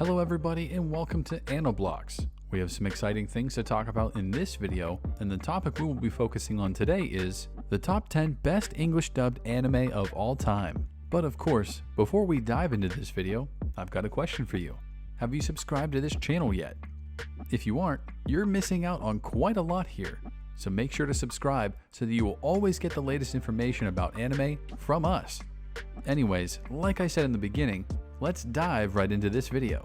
Hello everybody and welcome to AniBlox. We have some exciting things to talk about in this video, and the topic we will be focusing on today is the top 10 best English dubbed anime of all time. But of course, before we dive into this video, I've got a question for you. Have you subscribed to this channel yet? If you aren't, you're missing out on quite a lot here. So make sure to subscribe so that you will always get the latest information about anime from us. Anyways, like I said in the beginning, let's dive right into this video.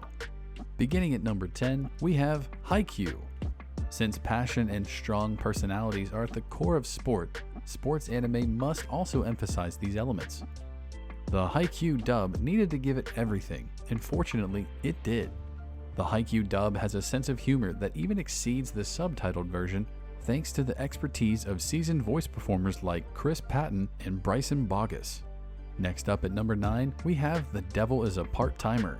Beginning at number 10, we have Haikyuu. Since passion and strong personalities are at the core of sports anime must also emphasize these elements. The Haikyuu dub needed to give it everything, and fortunately, it did. The Haikyuu dub has a sense of humor that even exceeds the subtitled version thanks to the expertise of seasoned voice performers like Chris Patton and Bryson Bogus. Next up at number 9, we have The Devil is a Part-Timer.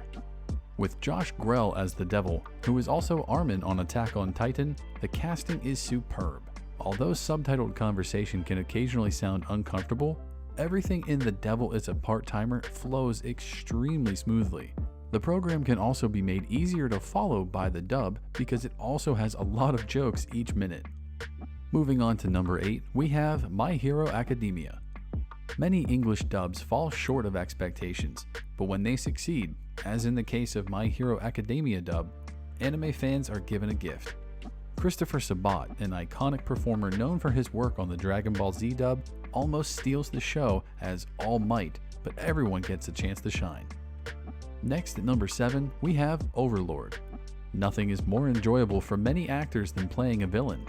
With Josh Grell as the Devil, who is also Armin on Attack on Titan, the casting is superb. Although subtitled conversation can occasionally sound uncomfortable, everything in The Devil is a Part-Timer flows extremely smoothly. The program can also be made easier to follow by the dub because it also has a lot of jokes each minute. Moving on to number 8, we have My Hero Academia. Many English dubs fall short of expectations, but when they succeed, as in the case of My Hero Academia dub, anime fans are given a gift. Christopher Sabat, an iconic performer known for his work on the Dragon Ball Z dub, almost steals the show as All Might, but everyone gets a chance to shine. Next at number 7, we have Overlord. Nothing is more enjoyable for many actors than playing a villain.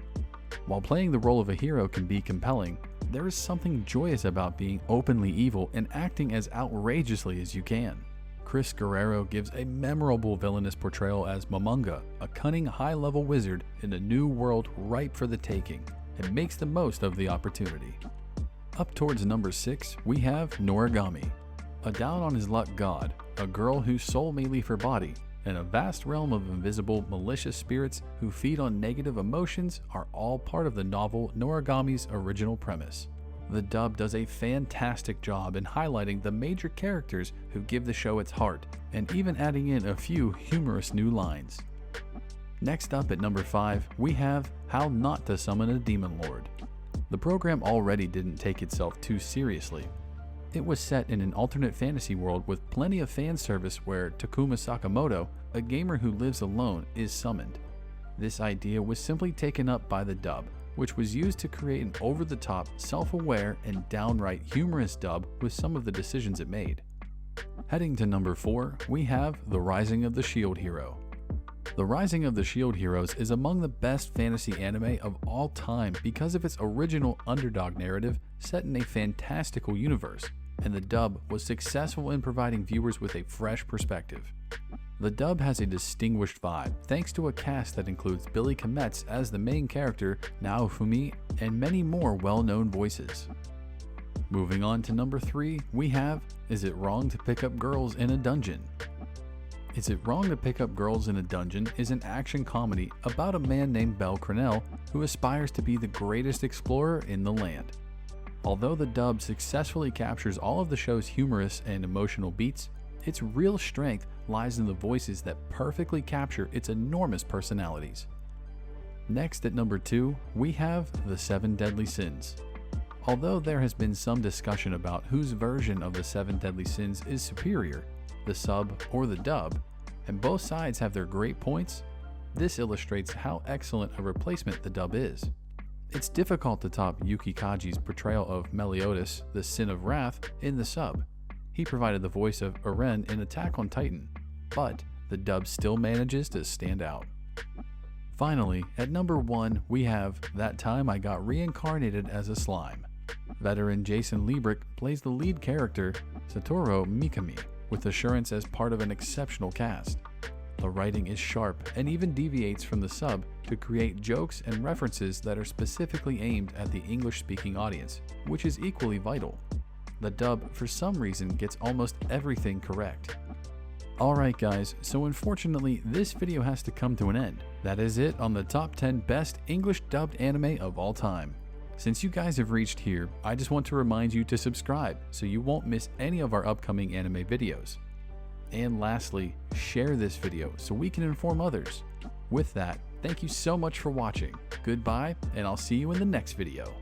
While playing the role of a hero can be compelling, there is something joyous about being openly evil and acting as outrageously as you can. Chris Guerrero gives a memorable villainous portrayal as Momonga, a cunning high-level wizard in a new world ripe for the taking, and makes the most of the opportunity. Up towards number 6, we have Noragami. A down-on-his-luck god, a girl whose soul may leave her body, and a vast realm of invisible, malicious spirits who feed on negative emotions are all part of the novel Noragami's original premise. The dub does a fantastic job in highlighting the major characters who give the show its heart, and even adding in a few humorous new lines. Next up at number 5, we have How Not to Summon a Demon Lord. The program already didn't take itself too seriously. It was set in an alternate fantasy world with plenty of fan service where Takuma Sakamoto, a gamer who lives alone, is summoned. This idea was simply taken up by the dub, which was used to create an over-the-top, self-aware, and downright humorous dub with some of the decisions it made. Heading to number 4, we have The Rising of the Shield Hero. The Rising of the Shield Heroes is among the best fantasy anime of all time because of its original underdog narrative set in a fantastical universe, and the dub was successful in providing viewers with a fresh perspective. The dub has a distinguished vibe thanks to a cast that includes Billy Kometz as the main character, Naofumi, and many more well-known voices. Moving on to number 3, we have Is It Wrong to Pick Up Girls in a Dungeon? Is It Wrong to Pick Up Girls in a Dungeon is an action comedy about a man named Belle Crenel who aspires to be the greatest explorer in the land. Although the dub successfully captures all of the show's humorous and emotional beats, its real strength lies in the voices that perfectly capture its enormous personalities. Next at number 2, we have The 7 Deadly Sins. Although there has been some discussion about whose version of The 7 Deadly Sins is superior, the sub or the dub, and both sides have their great points, this illustrates how excellent a replacement the dub is. It's difficult to top Yuki Kaji's portrayal of Meliodas, the Sin of Wrath, in the sub. He provided the voice of Eren in Attack on Titan, but the dub still manages to stand out. Finally, at number 1, we have That Time I Got Reincarnated as a Slime. Veteran Jason Liebrick plays the lead character, Satoru Mikami, with assurance as part of an exceptional cast. The writing is sharp and even deviates from the sub to create jokes and references that are specifically aimed at the English-speaking audience, which is equally vital. The dub, for some reason, gets almost everything correct. Alright guys, so unfortunately this video has to come to an end. That is it on the top 10 best English dubbed anime of all time. Since you guys have reached here, I just want to remind you to subscribe so you won't miss any of our upcoming anime videos. And lastly, share this video so we can inform others. With that, thank you so much for watching. Goodbye, and I'll see you in the next video.